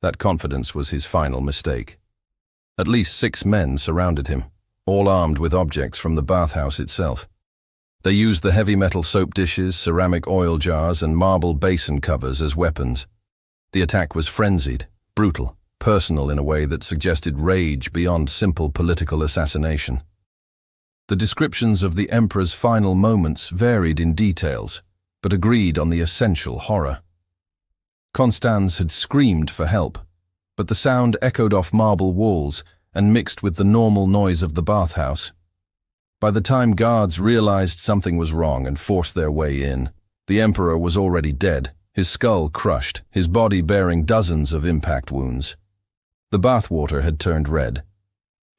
That confidence was his final mistake. At least 6 men surrounded him, all armed with objects from the bathhouse itself. They used the heavy metal soap dishes, ceramic oil jars, and marble basin covers as weapons. The attack was frenzied, brutal, personal in a way that suggested rage beyond simple political assassination. The descriptions of the emperor's final moments varied in details, but agreed on the essential horror. Constans had screamed for help, but the sound echoed off marble walls and mixed with the normal noise of the bathhouse. By the time guards realized something was wrong and forced their way in, the emperor was already dead, his skull crushed, his body bearing dozens of impact wounds. The bathwater had turned red.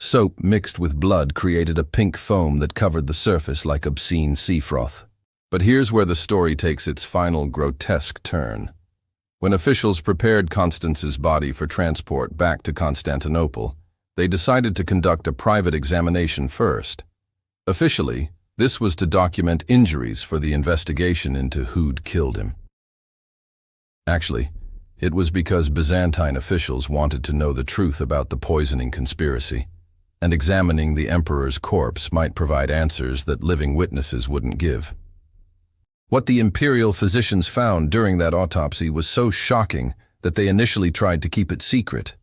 Soap mixed with blood created a pink foam that covered the surface like obscene sea froth. But here's where the story takes its final grotesque turn. When officials prepared Constance's body for transport back to Constantinople, they decided to conduct a private examination first. Officially, this was to document injuries for the investigation into who'd killed him. Actually, it was because Byzantine officials wanted to know the truth about the poisoning conspiracy, and examining the emperor's corpse might provide answers that living witnesses wouldn't give. What the imperial physicians found during that autopsy was so shocking that they initially tried to keep it secret.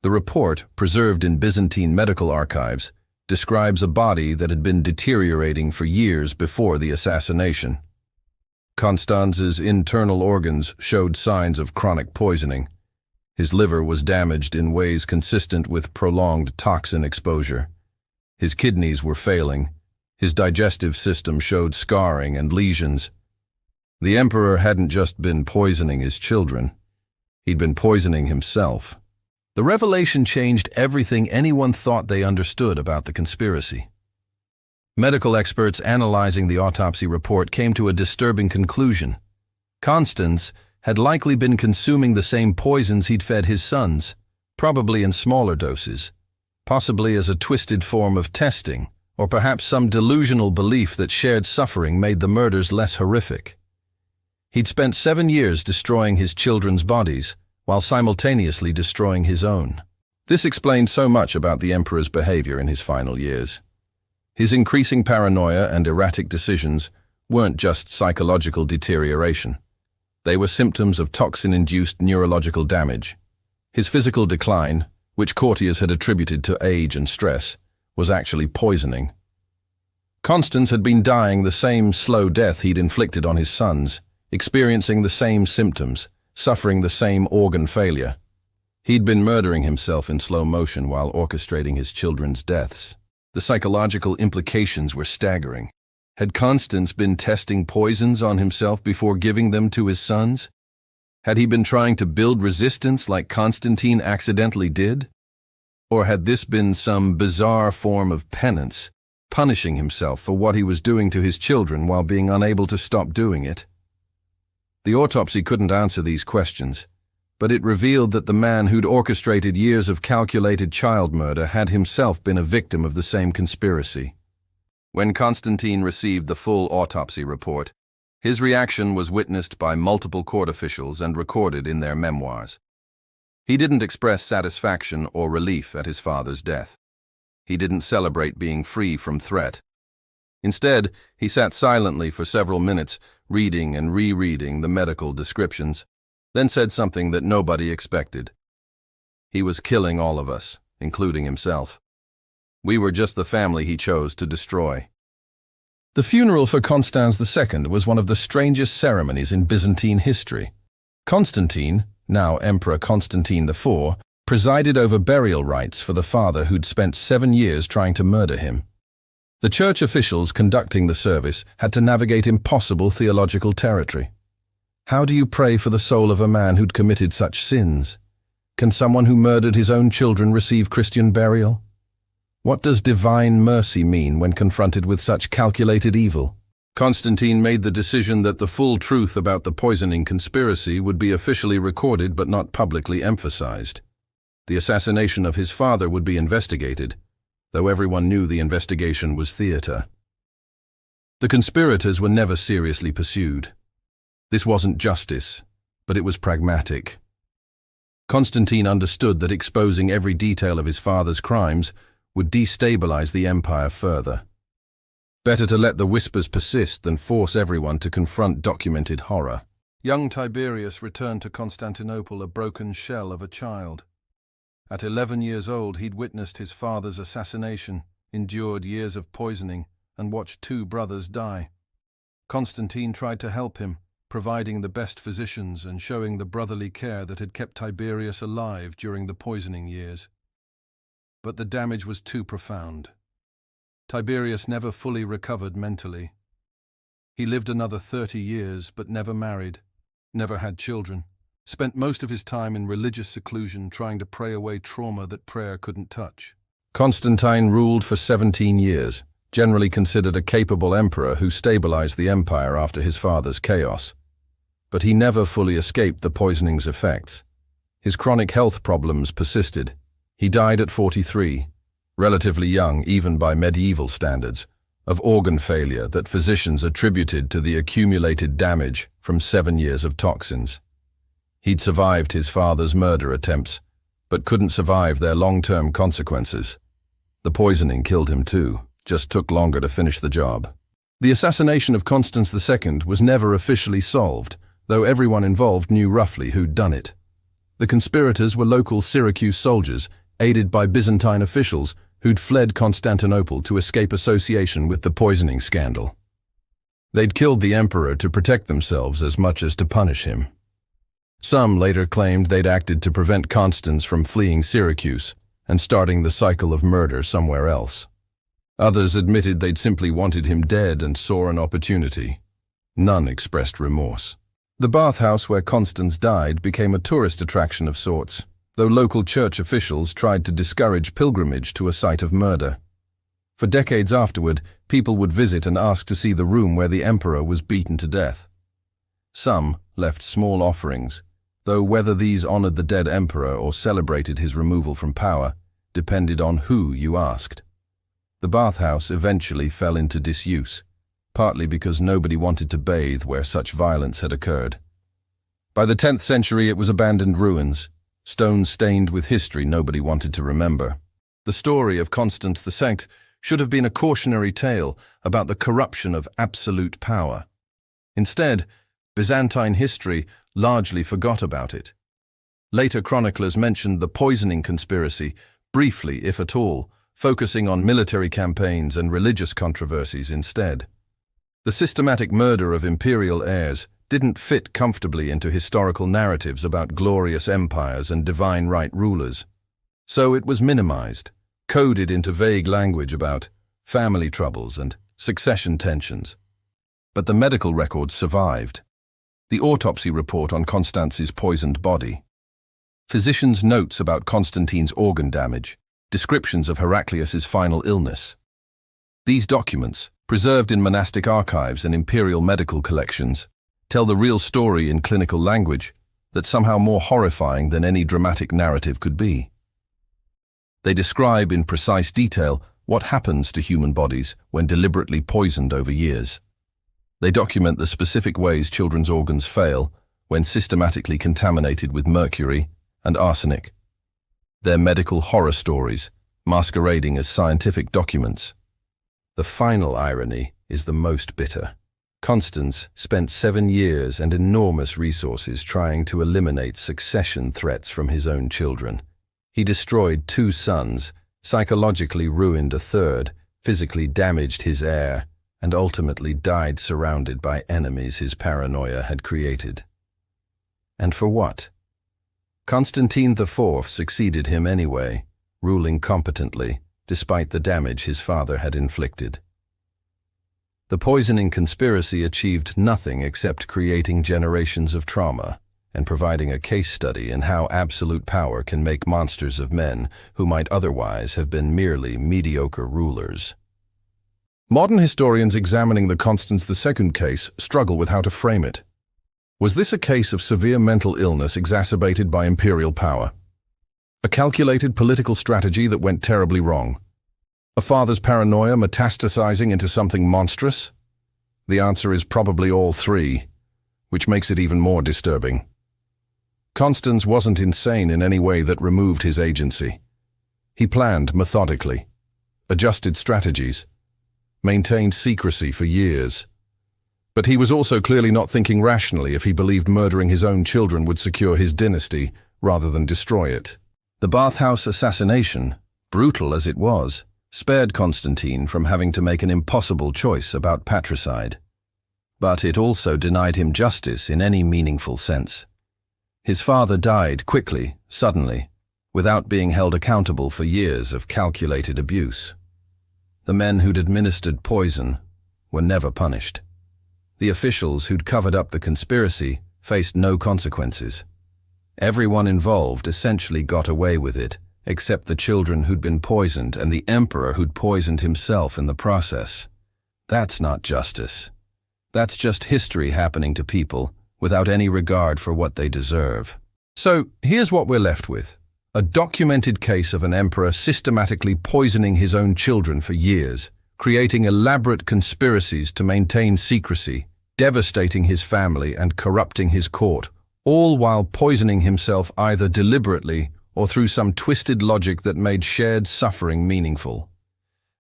The report, preserved in Byzantine medical archives, describes a body that had been deteriorating for years before the assassination. Constanz's internal organs showed signs of chronic poisoning. His liver was damaged in ways consistent with prolonged toxin exposure. His kidneys were failing. His digestive system showed scarring and lesions. The emperor hadn't just been poisoning his children. He'd been poisoning himself. The revelation changed everything anyone thought they understood about the conspiracy. Medical experts analyzing the autopsy report came to a disturbing conclusion. Constans had likely been consuming the same poisons he'd fed his sons, probably in smaller doses, possibly as a twisted form of testing, or perhaps some delusional belief that shared suffering made the murders less horrific. He'd spent 7 years destroying his children's bodies, while simultaneously destroying his own. This explained so much about the emperor's behavior in his final years. His increasing paranoia and erratic decisions weren't just psychological deterioration. They were symptoms of toxin-induced neurological damage. His physical decline, which courtiers had attributed to age and stress, was actually poisoning. Constans had been dying the same slow death he'd inflicted on his sons, experiencing the same symptoms, suffering the same organ failure. He'd been murdering himself in slow motion while orchestrating his children's deaths. The psychological implications were staggering. Had Constans been testing poisons on himself before giving them to his sons? Had he been trying to build resistance like Constantine accidentally did? Or had this been some bizarre form of penance, punishing himself for what he was doing to his children while being unable to stop doing it? The autopsy couldn't answer these questions, but it revealed that the man who'd orchestrated years of calculated child murder had himself been a victim of the same conspiracy. When Constantine received the full autopsy report, his reaction was witnessed by multiple court officials and recorded in their memoirs. He didn't express satisfaction or relief at his father's death. He didn't celebrate being free from threat. Instead, he sat silently for several minutes, reading and rereading the medical descriptions, then said something that nobody expected. He was killing all of us, including himself. We were just the family he chose to destroy. The funeral for Constans II was one of the strangest ceremonies in Byzantine history. Constantine, now Emperor Constantine IV, presided over burial rites for the father who'd spent 7 years trying to murder him. The church officials conducting the service had to navigate impossible theological territory. How do you pray for the soul of a man who'd committed such sins? Can someone who murdered his own children receive Christian burial? What does divine mercy mean when confronted with such calculated evil? Constantine made the decision that the full truth about the poisoning conspiracy would be officially recorded but not publicly emphasized. The assassination of his father would be investigated, though everyone knew the investigation was theater. The conspirators were never seriously pursued. This wasn't justice, but it was pragmatic. Constantine understood that exposing every detail of his father's crimes would destabilize the empire further. Better to let the whispers persist than force everyone to confront documented horror. Young Tiberius returned to Constantinople a broken shell of a child. At 11 years old, he'd witnessed his father's assassination, endured years of poisoning, and watched 2 brothers die. Constantine tried to help him, providing the best physicians and showing the brotherly care that had kept Tiberius alive during the poisoning years. But the damage was too profound. Tiberius never fully recovered mentally. He lived another 30 years, but never married, never had children. Spent most of his time in religious seclusion trying to pray away trauma that prayer couldn't touch. Constantine ruled for 17 years, generally considered a capable emperor who stabilized the empire after his father's chaos. But he never fully escaped the poisoning's effects. His chronic health problems persisted. He died at 43, relatively young even by medieval standards, of organ failure that physicians attributed to the accumulated damage from 7 years of toxins. He'd survived his father's murder attempts, but couldn't survive their long-term consequences. The poisoning killed him too, just took longer to finish the job. The assassination of Constans II was never officially solved, though everyone involved knew roughly who'd done it. The conspirators were local Syracuse soldiers, aided by Byzantine officials who'd fled Constantinople to escape association with the poisoning scandal. They'd killed the emperor to protect themselves as much as to punish him. Some later claimed they'd acted to prevent Constans from fleeing Syracuse and starting the cycle of murder somewhere else. Others admitted they'd simply wanted him dead and saw an opportunity. None expressed remorse. The bathhouse where Constans died became a tourist attraction of sorts, though local church officials tried to discourage pilgrimage to a site of murder. For decades afterward, people would visit and ask to see the room where the emperor was beaten to death. Some left small offerings, though whether these honored the dead emperor or celebrated his removal from power depended on who you asked. The bathhouse eventually fell into disuse, partly because nobody wanted to bathe where such violence had occurred. By the 10th century, it was abandoned ruins, stones stained with history nobody wanted to remember. The story of Constans VI should have been a cautionary tale about the corruption of absolute power. Instead, Byzantine history largely forgot about it. Later chroniclers mentioned the poisoning conspiracy, briefly if at all, focusing on military campaigns and religious controversies instead. The systematic murder of imperial heirs didn't fit comfortably into historical narratives about glorious empires and divine right rulers. So it was minimized, coded into vague language about family troubles and succession tensions. But the medical records survived. The autopsy report on Constance's poisoned body, physicians' notes about Constantine's organ damage, descriptions of Heraclius's final illness. These documents, preserved in monastic archives and imperial medical collections, tell the real story in clinical language that's somehow more horrifying than any dramatic narrative could be. They describe in precise detail what happens to human bodies when deliberately poisoned over years. They document the specific ways children's organs fail when systematically contaminated with mercury and arsenic. They're medical horror stories, masquerading as scientific documents. The final irony is the most bitter. Constans spent 7 years and enormous resources trying to eliminate succession threats from his own children. He destroyed 2 sons, psychologically ruined a third, physically damaged his heir, and ultimately died surrounded by enemies his paranoia had created. And for what? Constantine IV succeeded him anyway, ruling competently, despite the damage his father had inflicted. The poisoning conspiracy achieved nothing except creating generations of trauma and providing a case study in how absolute power can make monsters of men who might otherwise have been merely mediocre rulers. Modern historians examining the Constans II case struggle with how to frame it. Was this a case of severe mental illness exacerbated by imperial power? A calculated political strategy that went terribly wrong? A father's paranoia metastasizing into something monstrous? The answer is probably all three, which makes it even more disturbing. Constans wasn't insane in any way that removed his agency. He planned methodically, adjusted strategies, maintained secrecy for years. But he was also clearly not thinking rationally if he believed murdering his own children would secure his dynasty rather than destroy it. The bathhouse assassination, brutal as it was, spared Constantine from having to make an impossible choice about patricide. But it also denied him justice in any meaningful sense. His father died quickly, suddenly, without being held accountable for years of calculated abuse. The men who'd administered poison were never punished. The officials who'd covered up the conspiracy faced no consequences. Everyone involved essentially got away with it, except the children who'd been poisoned and the emperor who'd poisoned himself in the process. That's not justice. That's just history happening to people without any regard for what they deserve. So here's what we're left with. A documented case of an emperor systematically poisoning his own children for years, creating elaborate conspiracies to maintain secrecy, devastating his family and corrupting his court, all while poisoning himself either deliberately or through some twisted logic that made shared suffering meaningful.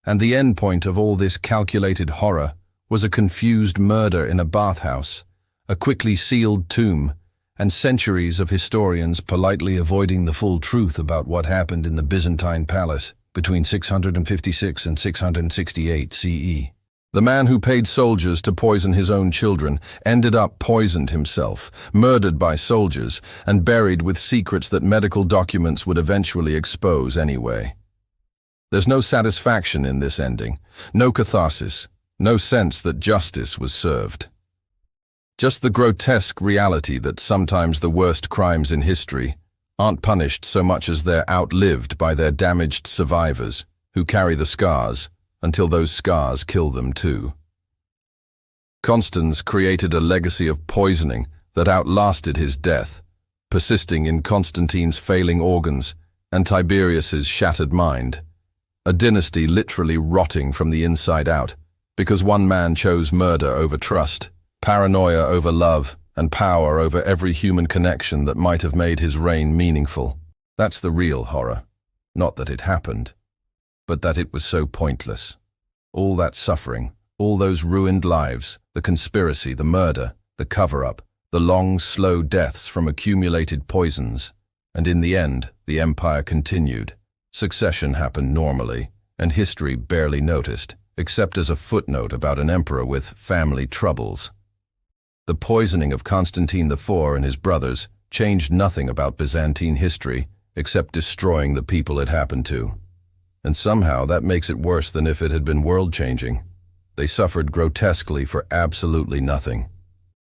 And the end point of all this calculated horror was a confused murder in a bathhouse, a quickly sealed tomb, and centuries of historians politely avoiding the full truth about what happened in the Byzantine palace between 656 and 668 CE. The man who paid soldiers to poison his own children ended up poisoned himself, murdered by soldiers, and buried with secrets that medical documents would eventually expose anyway. There's no satisfaction in this ending, no catharsis, no sense that justice was served. Just the grotesque reality that sometimes the worst crimes in history aren't punished so much as they're outlived by their damaged survivors, who carry the scars until those scars kill them too. Constans created a legacy of poisoning that outlasted his death, persisting in Constantine's failing organs and Tiberius's shattered mind. A dynasty literally rotting from the inside out, because one man chose murder over trust, paranoia over love, and power over every human connection that might have made his reign meaningful. That's the real horror. Not that it happened, but that it was so pointless. All that suffering, all those ruined lives, the conspiracy, the murder, the cover-up, the long, slow deaths from accumulated poisons, and in the end, the empire continued. Succession happened normally, and history barely noticed, except as a footnote about an emperor with family troubles. The poisoning of Constantine IV and his brothers changed nothing about Byzantine history, except destroying the people it happened to. And somehow that makes it worse than if it had been world-changing. They suffered grotesquely for absolutely nothing.